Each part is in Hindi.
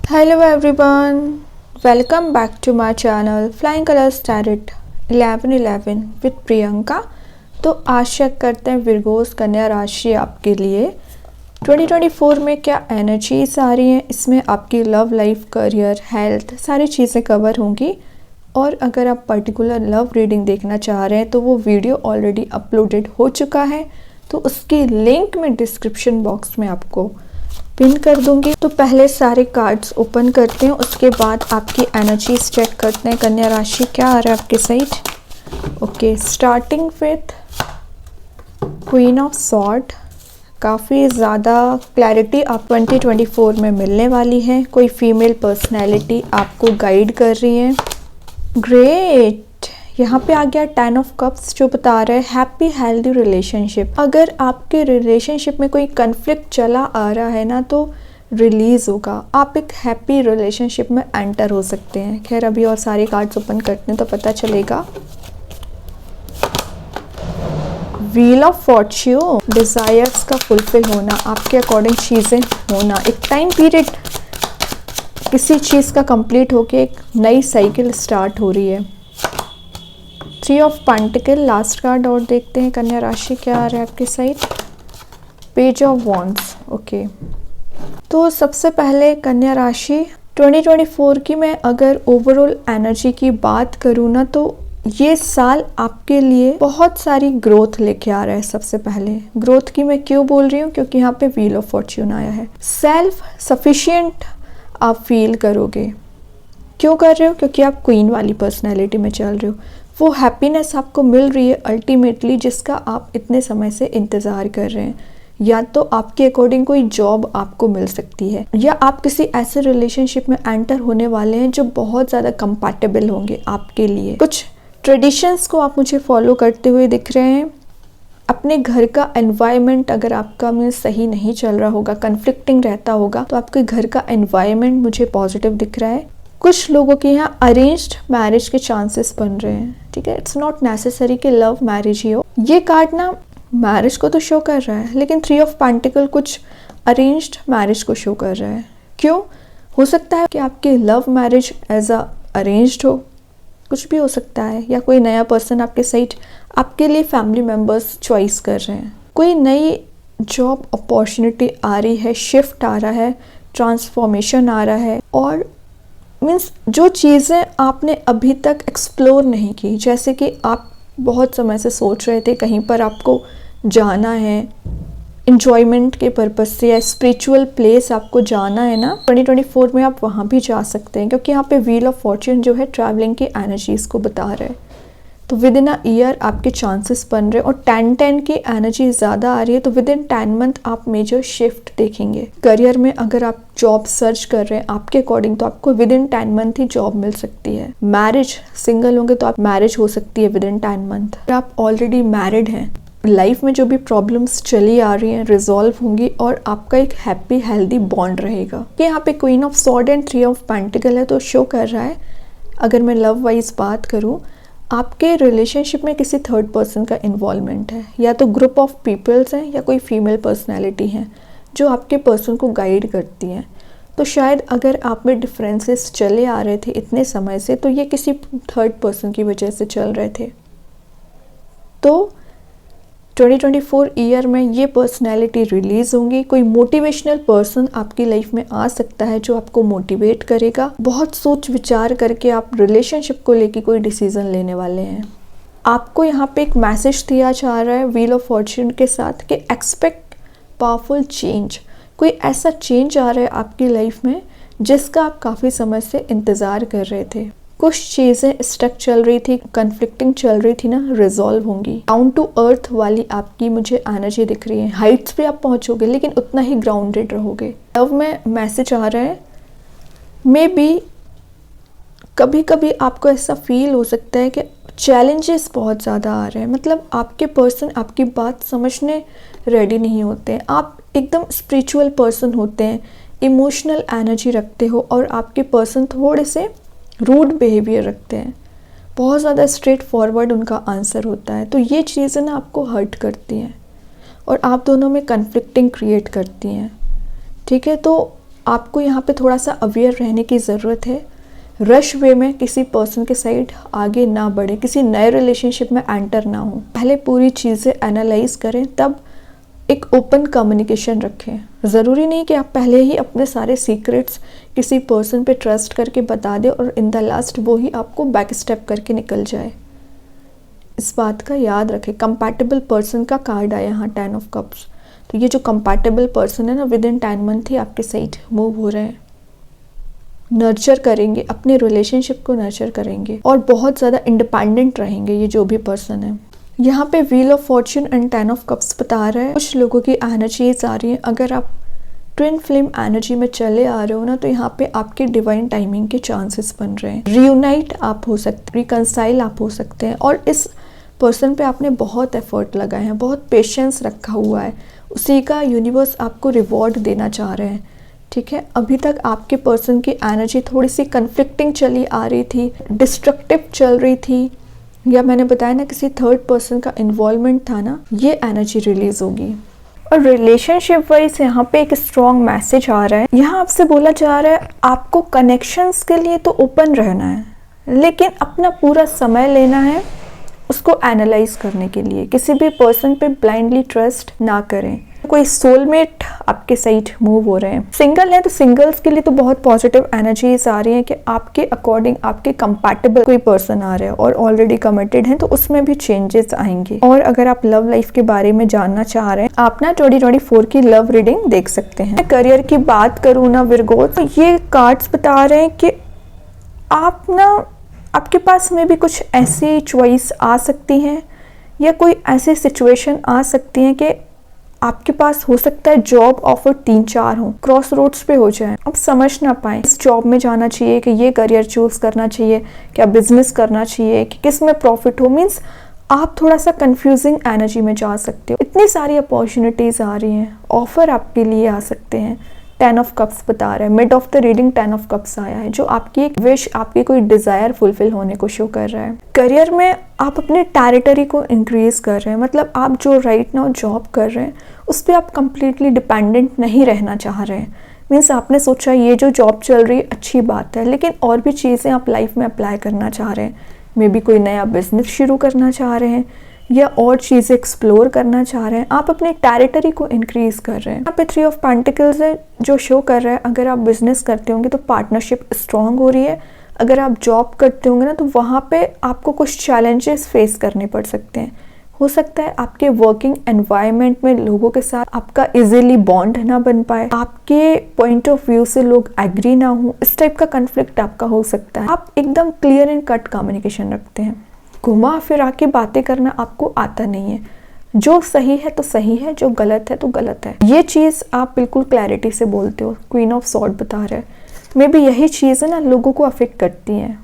Hello everyone, welcome back to my channel Flying Colors Tarot 1111 with Priyanka. तो आशा करते हैं विर्गोस कन्या राशि आपके लिए 2024 में क्या एनर्जीज आ रही हैं। इसमें आपकी लव लाइफ, करियर, हेल्थ सारी चीज़ें कवर होंगी। और अगर आप पर्टिकुलर लव रीडिंग देखना चाह रहे हैं तो वो वीडियो ऑलरेडी अपलोडेड हो चुका है, तो उसकी लिंक मैं डिस्क्रिप्शन बॉक्स में आपको पिन कर दूंगी। तो पहले सारे कार्ड्स ओपन करते हैं, उसके बाद आपकी एनर्जीज चेक करते हैं। कन्या राशि क्या आ रहा है आपके side. Okay, starting with queen of sword. काफ़ी ज़्यादा क्लैरिटी आप 2024 में मिलने वाली है। कोई फीमेल पर्सनैलिटी आपको गाइड कर रही है। ग्रेट, यहाँ पे आ गया 10 ऑफ कप्स जो बता रहा है हैप्पी हेल्दी रिलेशनशिप। अगर आपके रिलेशनशिप में कोई कन्फ्लिक्ट चला आ रहा है ना, तो रिलीज़ होगा। आप एक हैप्पी रिलेशनशिप में एंटर हो सकते हैं। खैर अभी और सारे कार्ड्स ओपन करते हैं तो पता चलेगा। व्हील ऑफ फॉर्च्यून, डिज़ायर्स का फुलफिल होना, आपके अकॉर्डिंग चीज़ें होना। एक टाइम पीरियड किसी चीज़ का कंप्लीट होके एक नई साइकिल स्टार्ट हो रही है। 3 ऑफ पेंटिकल, लास्ट कार्ड और देखते हैं कन्या राशि क्या आ रहा है आपके side. Page of wands. Okay, तो सबसे पहले कन्या राशि 2024 की मैं अगर ओवरऑल एनर्जी की बात करूँ ना, तो ये साल आपके लिए बहुत सारी ग्रोथ लेके आ रहा है। सबसे पहले ग्रोथ की मैं क्यों बोल रही हूँ, क्योंकि यहाँ पे व्हील ऑफ फॉर्च्यून आया है। सेल्फ सफिशिएंट आप फील करोगे। क्यों कर रहे हो, क्योंकि आप क्वीन वाली पर्सनैलिटी में चल रहे हो। वो हैप्पीनेस आपको मिल रही है अल्टीमेटली, जिसका आप इतने समय से इंतज़ार कर रहे हैं। या तो आपके अकॉर्डिंग कोई जॉब आपको मिल सकती है, या आप किसी ऐसे रिलेशनशिप में एंटर होने वाले हैं जो बहुत ज़्यादा कंपैटिबल होंगे आपके लिए। कुछ ट्रेडिशंस को आप मुझे फॉलो करते हुए दिख रहे हैं। अपने घर का एनवायरनमेंट अगर आपका में सही नहीं चल रहा होगा, कन्फ्लिक्टिंग रहता होगा, तो आपके घर का एनवायरनमेंट मुझे पॉजिटिव दिख रहा है। कुछ लोगों के यहाँ अरेंज्ड मैरिज के चांसेस बन रहे हैं। ठीक है, इट्स नॉट नेसेसरी कि लव मैरिज ही हो। ये कार्ड ना मैरिज को तो शो कर रहा है, लेकिन 3 ऑफ पेंटिकल कुछ अरेंज्ड मैरिज को शो कर रहा है। क्यों हो सकता है कि आपकी love marriage as a arranged हो, कुछ भी हो सकता है। या कोई नया पर्सन आपके साइड आपके लिए फैमिली मेम्बर्स चॉइस कर रहे हैं। कोई नई जॉब अपॉर्चुनिटी आ रही है, शिफ्ट आ रहा है, ट्रांसफॉर्मेशन आ रहा है। और मीन्स जो चीज़ें आपने अभी तक एक्सप्लोर नहीं की, जैसे कि आप बहुत समय से सोच रहे थे कहीं पर आपको जाना है एन्जॉयमेंट के पर्पज़ से, या स्पिरिचुअल प्लेस आपको जाना है ना, 2024 में आप वहाँ भी जा सकते हैं। क्योंकि यहाँ पे व्हील ऑफ फॉर्च्यून जो है ट्रैवलिंग की एनर्जीज़ को बता रहा है। तो विद इन अ ईयर आपके चांसेस बन रहे हैं। और 10-10 की एनर्जी ज़्यादा आ रही है, तो विद इन 10 मंथ आप मेजर शिफ्ट देखेंगे। करियर में अगर आप जॉब सर्च कर रहे हैं आपके अकॉर्डिंग, तो आपको विद इन 10 मंथ ही जॉब मिल सकती है। मैरिज, सिंगल होंगे तो आप मैरिज हो सकती है विद इन 10 मंथ। अगर आप ऑलरेडी मैरिड हैं, लाइफ में जो भी प्रॉब्लम्स चली आ रही हैं रिजॉल्व होंगी, और आपका एक हैप्पी हेल्दी बॉन्ड रहेगा। कि यहाँ पे queen of sword and 3 of pentacle है, तो शो कर रहा है अगर मैं लव वाइज बात करूँ, आपके रिलेशनशिप में किसी थर्ड पर्सन का इन्वॉल्वमेंट है। या तो ग्रुप ऑफ पीपल्स हैं, या कोई फीमेल पर्सनैलिटी हैं जो आपके पर्सन को गाइड करती हैं। तो शायद अगर आप में डिफरेंसेस चले आ रहे थे इतने समय से, तो ये किसी थर्ड पर्सन की वजह से चल रहे थे। तो 2024 ईयर में ये पर्सनैलिटी रिलीज होंगी। कोई मोटिवेशनल पर्सन आपकी लाइफ में आ सकता है जो आपको मोटिवेट करेगा। बहुत सोच विचार करके आप रिलेशनशिप को लेके कोई डिसीजन लेने वाले हैं। आपको यहाँ पे एक मैसेज दिया जा रहा है व्हील ऑफ फॉर्च्यून के साथ कि एक्सपेक्ट पावरफुल चेंज। कोई ऐसा चेंज आ रहा है आपकी लाइफ में जिसका आप काफ़ी समय से इंतज़ार कर रहे थे। कुछ चीज़ें स्टक चल रही थी, कन्फ्लिक्टिंग चल रही थी ना, रिजॉल्व होंगी। डाउन टू अर्थ वाली आपकी मुझे एनर्जी दिख रही है। हाइट्स पे आप पहुंचोगे लेकिन उतना ही ग्राउंडेड रहोगे। लव में मैसेज आ रहा है, मे बी कभी कभी आपको ऐसा फील हो सकता है कि चैलेंजेस बहुत ज़्यादा आ रहे हैं। मतलब आपके पर्सन आपकी बात समझने रेडी नहीं होते हैं। आप एकदम स्पिरिचुअल पर्सन होते हैं, इमोशनल एनर्जी रखते हो, और आपके पर्सन थोड़े से रूड बिहेवियर रखते हैं। बहुत ज़्यादा स्ट्रेट फॉरवर्ड उनका आंसर होता है। तो ये चीज़ें ना आपको हर्ट करती हैं और आप दोनों में कन्फ्लिक्टिंग क्रिएट करती हैं। ठीक है, तो आपको यहाँ पे थोड़ा सा अवेयर रहने की ज़रूरत है। रश वे में किसी पर्सन के साइड आगे ना बढ़े, किसी नए रिलेशनशिप में एंटर ना हो। पहले पूरी चीज़ें एनालाइज करें, तब एक ओपन कम्युनिकेशन रखें। ज़रूरी नहीं कि आप पहले ही अपने सारे सीक्रेट्स किसी पर्सन पे ट्रस्ट करके बता दें और इन द लास्ट वो ही आपको बैक स्टेप करके निकल जाए। इस बात का याद रखें। कंपैटिबल पर्सन का कार्ड आया यहाँ 10 ऑफ कप्स। तो ये जो कंपैटिबल पर्सन है ना, विद इन 10 मंथ ही आपके साइड मूव हो रहे हैं। नर्चर करेंगे, अपने रिलेशनशिप को नर्चर करेंगे और बहुत ज़्यादा इंडिपेंडेंट रहेंगे ये जो भी पर्सन है। यहाँ पे wheel of Fortune and 10 of cups बता रहा है कुछ लोगों की एनर्जीज आ रही हैं। अगर आप ट्विन फ्लेम एनर्जी में चले आ रहे हो ना, तो यहाँ पे आपके डिवाइन टाइमिंग के चांसेस बन रहे हैं। रियूनाइट आप हो सकते, रिकंसाइल आप हो सकते हैं। और इस पर्सन पे आपने बहुत एफर्ट लगाए हैं, बहुत पेशेंस रखा हुआ है, उसी का यूनिवर्स आपको रिवॉर्ड देना चाह रहे हैं। ठीक है, अभी तक आपके पर्सन की एनर्जी थोड़ी सी कन्फ्लिक्टिंग चली आ रही थी, डिस्ट्रक्टिव चल रही थी, या मैंने बताया ना किसी थर्ड पर्सन का इन्वॉल्वमेंट था ना, ये एनर्जी रिलीज होगी। और रिलेशनशिप वाइज यहाँ पे एक स्ट्रॉन्ग मैसेज आ रहा है। यहाँ आपसे बोला जा रहा है आपको कनेक्शंस के लिए तो ओपन रहना है, लेकिन अपना पूरा समय लेना है उसको एनालाइज करने के लिए। किसी भी पर्सन पे ब्लाइंडली ट्रस्ट ना करें। कोई सोलमेट आपके साइड मूव हो रहे हैं। सिंगल है तो सिंगल्स के लिए तो बहुत पॉजिटिव एनर्जीज आ रही हैं कि आपके अकॉर्डिंग आपके कंपैटिबल कोई पर्सन आ रहा है। और ऑलरेडी कमिटेड हैं तो उसमें भी चेंजेस आएंगे। और अगर आप लव लाइफ के बारे में जानना चाह रहे हैं, आप ना 2024 की लव रीडिंग देख सकते हैं। करियर की बात करूँ ना विर्गो, तो ये कार्ड्स बता रहे हैं कि आप ना, आपके पास में भी कुछ ऐसी चॉइस आ सकती हैं या कोई ऐसी सिचुएशन आ सकती है कि आपके पास हो सकता है जॉब ऑफर 3-4 हो, क्रॉस रोड्स पे हो जाए, आप समझ ना पाए इस जॉब में जाना चाहिए कि ये करियर चूज करना चाहिए, क्या बिजनेस करना चाहिए, कि किस में प्रॉफिट हो। मीन्स आप थोड़ा सा कंफ्यूजिंग एनर्जी में जा सकते हो। इतनी सारी अपॉर्चुनिटीज आ रही हैं, ऑफर आपके लिए आ सकते हैं। 10 ऑफ कप्स बता रहा है, mid of the reading 10 of cups आया है, जो आपकी एक विश, आपकी कोई डिजायर फुलफिल होने को शो कर रहा है। करियर में आप अपने टेरिटरी को इंक्रीज कर रहे हैं, मतलब आप जो राइट नाउ जॉब कर रहे हैं उस पर आप कंप्लीटली डिपेंडेंट नहीं रहना चाह रहे हैं। मीन्स आपने सोचा ये जो जॉब चल रही है अच्छी बात है, लेकिन और भी चीज़ें आप लाइफ में अप्लाई करना चाह रहे हैं। मे बी कोई नया बिजनेस शुरू करना चाह रहे हैं या और चीज़ें एक्सप्लोर करना चाह रहे हैं। आप अपने टेरिटरी को इंक्रीज कर रहे हैं। यहाँ पे 3 ऑफ पेंटिकल्स है जो शो कर रहा है अगर आप बिजनेस करते होंगे तो पार्टनरशिप स्ट्रांग हो रही है। अगर आप जॉब करते होंगे ना, तो वहाँ पे आपको कुछ चैलेंजेस फेस करने पड़ सकते हैं। हो सकता है आपके वर्किंग एनवायरनमेंट में लोगों के साथ आपका इजीली बॉन्ड ना बन पाए, आपके पॉइंट ऑफ व्यू से लोग एग्री ना हो, इस टाइप का कन्फ्लिक्ट आपका हो सकता है। आप एकदम क्लियर एंड कट कम्युनिकेशन रखते हैं, घुमा फिरा के बातें करना आपको आता नहीं है। जो सही है तो सही है, जो गलत है तो गलत है, ये चीज़ आप बिल्कुल क्लैरिटी से बोलते हो। क्वीन ऑफ सॉर्ड बता रहा है, मे बी यही चीज़ है ना लोगों को अफेक्ट करती हैं,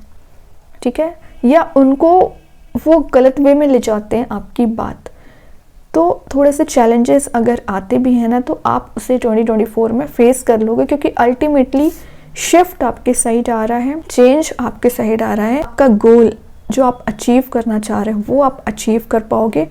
ठीक है, या उनको वो गलत वे में ले जाते हैं आपकी बात। तो थोड़े से चैलेंजेस अगर आते भी हैं ना, तो आप उसे 2024 में फेस कर लोगे, क्योंकि अल्टीमेटली शिफ्ट आपके साइड आ रहा है, चेंज आपके साइड आ रहा है। आपका गोल जो आप अचीव करना चाह रहे हैं वो आप अचीव कर पाओगे।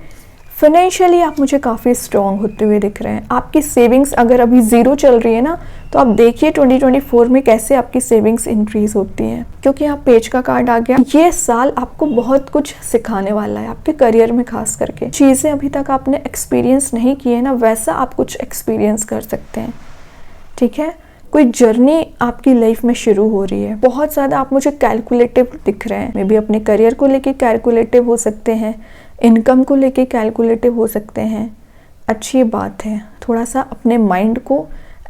फाइनेंशियली आप मुझे काफ़ी स्ट्रॉन्ग होते हुए दिख रहे हैं। आपकी सेविंग्स अगर अभी ज़ीरो चल रही है ना, तो आप देखिए 2024 में कैसे आपकी सेविंग्स इंक्रीज होती हैं, क्योंकि यहाँ पेज का कार्ड आ गया। ये साल आपको बहुत कुछ सिखाने वाला है, आपके करियर में खास करके चीज़ें अभी तक आपने एक्सपीरियंस नहीं की है ना, वैसा आप कुछ एक्सपीरियंस कर सकते हैं। ठीक है, कोई जर्नी आपकी लाइफ में शुरू हो रही है। बहुत ज़्यादा आप मुझे कैलकुलेटिव दिख रहे हैं। मे बी अपने करियर को लेके कैलकुलेटिव हो सकते हैं, इनकम को लेके कैलकुलेटिव हो सकते हैं। अच्छी बात है, थोड़ा सा अपने माइंड को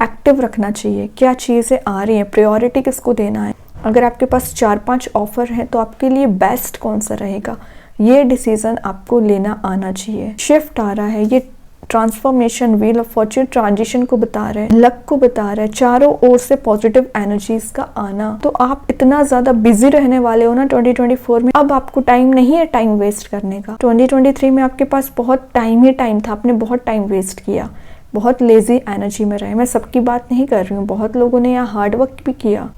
एक्टिव रखना चाहिए। क्या चीज़ें आ रही हैं, प्रायोरिटी किसको देना है। अगर आपके पास 4-5 ऑफर हैं तो आपके लिए बेस्ट कौन सा रहेगा, ये डिसीज़न आपको लेना आना चाहिए। शिफ्ट आ रहा है, ये transformation, wheel of Fortune transition को बता रहे हैं, लक को बता रहा है, चारों ओर से पॉजिटिव एनर्जीज का आना। तो आप इतना ज़्यादा बिजी रहने वाले हो ना 2024 में, अब आपको टाइम नहीं है टाइम वेस्ट करने का। 2023 में आपके पास बहुत टाइम ही टाइम था, आपने बहुत टाइम वेस्ट किया, बहुत लेजी एनर्जी में रहे। मैं सबकी बात नहीं कर रही हूँ, बहुत लोगों ने यहाँ हार्ड वर्क भी किया,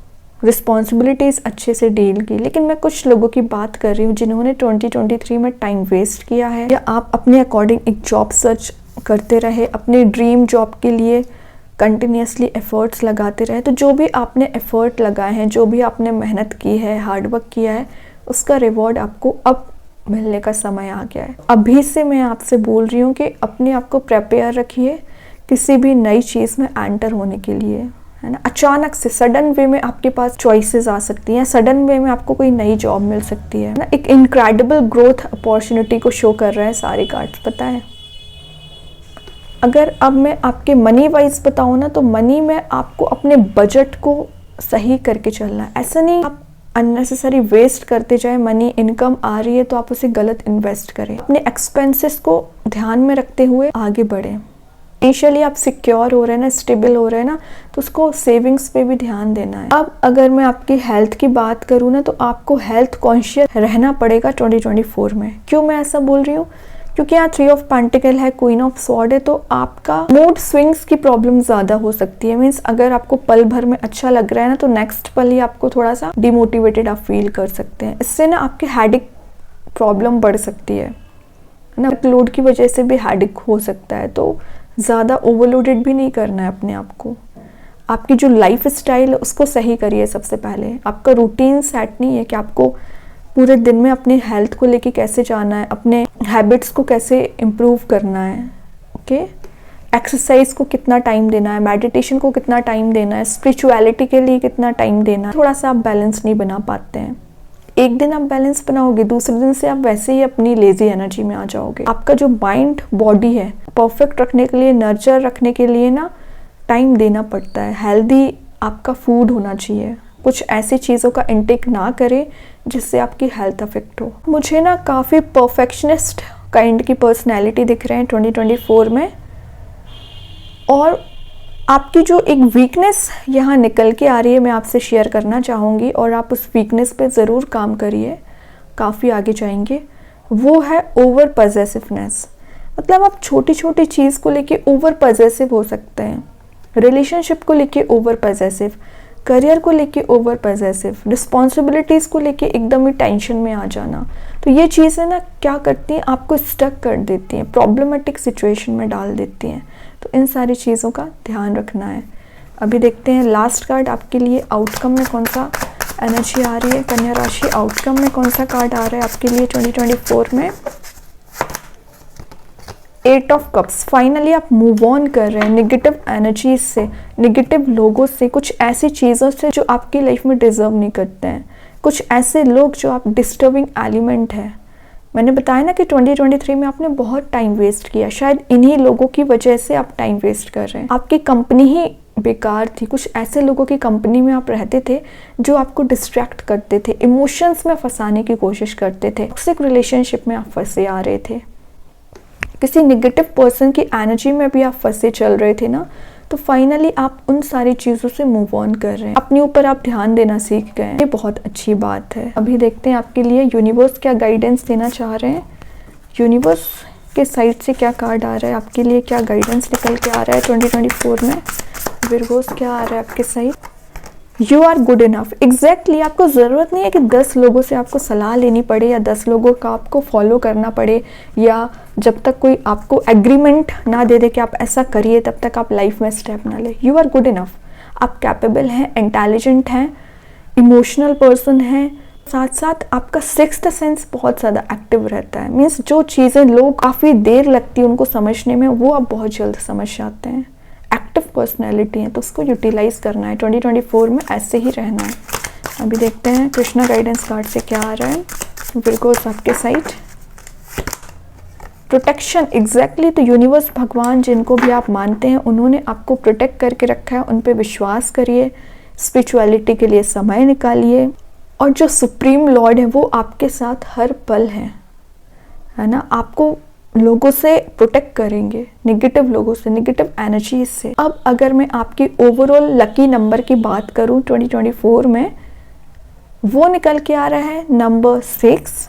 रिस्पॉन्सिबिलिटीज़ अच्छे से डील की, लेकिन मैं कुछ लोगों की बात कर रही हूँ जिन्होंने 2023 में टाइम वेस्ट किया है। या आप अपने अकॉर्डिंग एक जॉब सर्च करते रहे, अपने ड्रीम जॉब के लिए कंटिन्यूसली एफर्ट्स लगाते रहे, तो जो भी आपने एफर्ट लगाए हैं, जो भी आपने मेहनत की है, हार्डवर्क किया है, उसका रिवॉर्ड आपको अब मिलने का समय आ गया है। अभी से मैं आपसे बोल रही हूँ कि अपने आप को प्रिपेयर रखिए किसी भी नई चीज़ में एंटर होने के लिए, है ना। अचानक से सडन वे में आपके पास चॉइसेस आ सकती हैं, सडन वे में आपको कोई नई जॉब मिल सकती है ना। एक इनक्रेडिबल ग्रोथ अपॉर्चुनिटी को शो कर रहे हैं सारे कार्ड्स, पता है। अगर अब मैं आपके मनी वाइज बताऊँ ना, तो मनी में आपको अपने बजट को सही करके चलना है। ऐसा नहीं आप अननेसेसरी वेस्ट करते जाए, मनी इनकम आ रही है तो आप उसे गलत इन्वेस्ट करें। अपने एक्सपेंसेस को ध्यान में रखते हुए आगे बढ़ें। इनिशियली आप सिक्योर हो रहे हैं ना, स्टेबल हो रहे हैं ना, तो उसको सेविंग्स पे भी ध्यान देना है। अब अगर मैं आपकी हेल्थ की बात करूँ ना, तो आपको हेल्थ कॉन्शियस रहना पड़ेगा 2024 में। क्यों मैं ऐसा बोल रही हूँ? क्योंकि यहाँ 3 ऑफ पेंटिकल है, क्वीन ऑफ स्वॉर्ड है, तो आपका मूड स्विंग्स की प्रॉब्लम ज़्यादा हो सकती है। मीन्स अगर आपको पल भर में अच्छा लग रहा है ना, तो नेक्स्ट पल ही आपको थोड़ा सा डिमोटिवेटेड आप फील कर सकते हैं। इससे ना आपके हेडेक प्रॉब्लम बढ़ सकती है ना, लोड की वजह से भी हेडेक हो सकता है। तो ज़्यादा ओवरलोडेड भी नहीं करना है अपने आप को। आपकी जो लाइफ स्टाइल है उसको सही करिए सबसे पहले। आपका रूटीन सेट नहीं है कि आपको पूरे दिन में अपनी हेल्थ को लेके कैसे जाना है, अपने हैबिट्स को कैसे इम्प्रूव करना है, ओके। एक्सरसाइज को कितना टाइम देना है, मेडिटेशन को कितना टाइम देना है, स्पिरिचुअलिटी के लिए कितना टाइम देना है। थोड़ा सा आप बैलेंस नहीं बना पाते हैं। एक दिन आप बैलेंस बनाओगे, दूसरे दिन से आप वैसे ही अपनी लेजी एनर्जी में आ जाओगे। आपका जो माइंड बॉडी है परफेक्ट रखने के लिए, नर्चर रखने के लिए ना टाइम देना पड़ता है। हेल्दी आपका फूड होना चाहिए। कुछ ऐसी चीज़ों का इंटेक ना करें जिससे आपकी हेल्थ अफेक्ट हो। मुझे ना काफ़ी परफेक्शनिस्ट काइंड की पर्सनैलिटी दिख रहे हैं 2024 में, और आपकी जो एक वीकनेस यहाँ निकल के आ रही है, मैं आपसे शेयर करना चाहूँगी, और आप उस वीकनेस पे ज़रूर काम करिए, काफ़ी आगे जाएंगे। वो है ओवर पॉजेसिवनेस। मतलब आप छोटी छोटी चीज़ को लेके ओवर पॉजेसिव हो सकते हैं। रिलेशनशिप को लेके ओवर पॉजेसिव, करियर को लेके ओवर पॉजेसिव, रिस्पॉन्सिबिलिटीज़ को लेके एकदम ही टेंशन में आ जाना। तो ये चीज़ें ना क्या करती हैं, आपको स्टक कर देती हैं, प्रॉब्लमेटिक सिचुएशन में डाल देती हैं। तो इन सारी चीज़ों का ध्यान रखना है। अभी देखते हैं लास्ट कार्ड आपके लिए आउटकम में कौन सा एनर्जी आ रही है। कन्या राशि, आउटकम में कौन सा कार्ड आ रहा है आपके लिए 2024 में? 8 ऑफ कप्स। फाइनली आप मूव ऑन कर रहे हैं नेगेटिव एनर्जीज से, नेगेटिव लोगों से, कुछ ऐसी चीज़ों से जो आपकी लाइफ में डिजर्व नहीं करते हैं, कुछ ऐसे लोग जो आप डिस्टर्बिंग एलिमेंट है। मैंने बताया ना कि 2023 में आपने बहुत टाइम वेस्ट किया, शायद इन्हीं लोगों की वजह से आप टाइम वेस्ट कर रहे हैं। आपकी कंपनी ही बेकार थी, कुछ ऐसे लोगों की कंपनी में आप रहते थे जो आपको डिस्ट्रैक्ट करते थे, इमोशंस में फंसाने की कोशिश करते थे, टॉक्सिक रिलेशनशिप में आप फंसे आ रहे थे, किसी नेगेटिव पर्सन की एनर्जी में भी आप फंसे चल रहे थे ना। तो फाइनली आप उन सारी चीज़ों से मूव ऑन कर रहे हैं, अपने ऊपर आप ध्यान देना सीख गए हैं। ये बहुत अच्छी बात है। अभी देखते हैं आपके लिए यूनिवर्स क्या गाइडेंस देना चाह रहे हैं। यूनिवर्स के साइड से क्या कार्ड आ रहा है आपके लिए, क्या गाइडेंस निकल के आ रहा है 2024 में। विर्गोस क्या आ रहा है आपके side? You are good enough. Exactly, आपको ज़रूरत नहीं है कि 10 लोगों से आपको सलाह लेनी पड़े या 10 लोगों का आपको फॉलो करना पड़े, या जब तक कोई आपको एग्रीमेंट ना दे दे कि आप ऐसा करिए तब तक आप लाइफ में स्टेप ना ले। You are good enough. आप कैपेबल हैं, इंटेलिजेंट हैं, इमोशनल पर्सन हैं, साथ साथ आपका सिक्स्थ सेंस बहुत ज़्यादा एक्टिव रहता है। मीन्स जो चीज़ें लोग काफ़ी देर लगती है उनको समझने में, वो आप बहुत जल्द समझ जाते हैं। एक्टिव पर्सनैलिटी है तो उसको यूटिलाइज करना है। 2024 में ऐसे ही रहना है। अभी देखते हैं कृष्णा गाइडेंस कार्ड से क्या आ रहा है विर्गोस आपके साइड। Protection, exactly. तो यूनिवर्स, भगवान, जिनको भी आप मानते हैं, उन्होंने आपको प्रोटेक्ट करके रखा है। उन पे विश्वास करिए, स्पिरिचुअलिटी के लिए समय निकालिए, और जो सुप्रीम लॉर्ड है वो आपके साथ हर पल है ना। आपको लोगों से प्रोटेक्ट करेंगे, नेगेटिव लोगों से, नेगेटिव एनर्जी से। अब अगर मैं आपकी ओवरऑल लकी नंबर की बात करूं 2024 में, वो निकल के आ रहा है नंबर 6।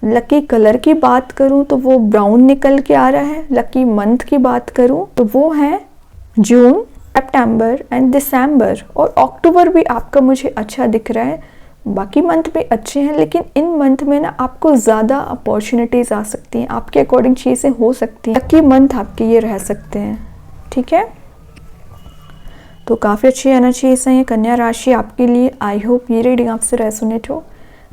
लकी कलर की बात करूं तो वो ब्राउन निकल के आ रहा है। लकी मंथ की बात करूं तो वो है जून, सितंबर एंड दिसंबर, और अक्टूबर भी आपका मुझे अच्छा दिख रहा है। बाकी मंथ भी अच्छे हैं, लेकिन इन मंथ में ना आपको ज़्यादा अपॉर्चुनिटीज़ आ सकती हैं, आपके अकॉर्डिंग चीज़ें हो सकती हैं। लकी मंथ आपके ये रह सकते हैं, ठीक है। तो काफ़ी अच्छी एनर्जीज हैं ये कन्या राशि आपके लिए। आई होप ये रीडिंग आपसे रेसोनेट हो।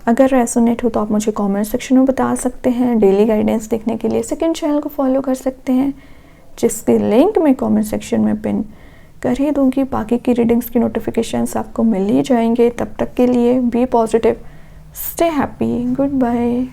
अगर रेसोनेट हो तो आप मुझे कमेंट सेक्शन में बता सकते हैं। डेली गाइडेंस देखने के लिए सेकंड चैनल को फॉलो कर सकते हैं, जिसकी लिंक मैं कमेंट सेक्शन में पिन कर ही दूंगी। बाकी की रीडिंग्स की नोटिफिकेशंस आपको मिल ही जाएंगे। तब तक के लिए be positive, stay happy, good bye.